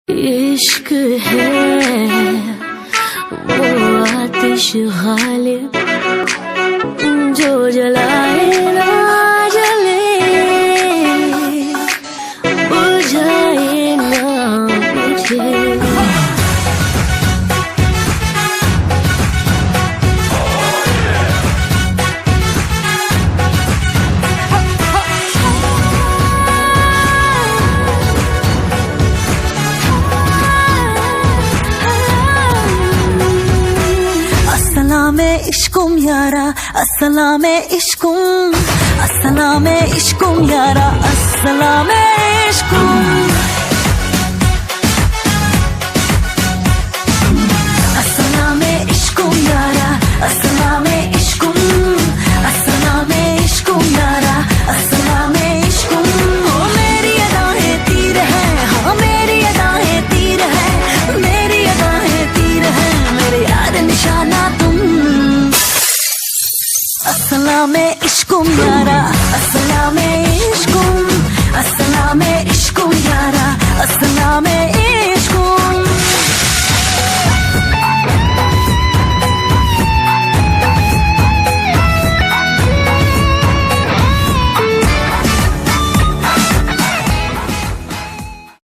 इश्क है वो आतिश गालिब जो जलाए ना जले, बुझाए ना बुझे। अस्सलामे इश्कुम यारा, अस्सलामे इश्कुम, अस्सलामे इश्कुम यारा, अस्सलामे इश्कुम, अस्सलामे इश्कुम यारा, अस्सलामे इश्कुम, अस्सलामे इश्कुम यारा, अस्सलामे इश्कुम। ओ मेरी अदाएं तीर है, हाँ मेरी अदाएं तीर है, मेरी अदाएं तीर है, मेरे यार निशाना तुम। अस्सलामे इश्कुम यारा, अस्सलामे इश्कुम, अस्सलामे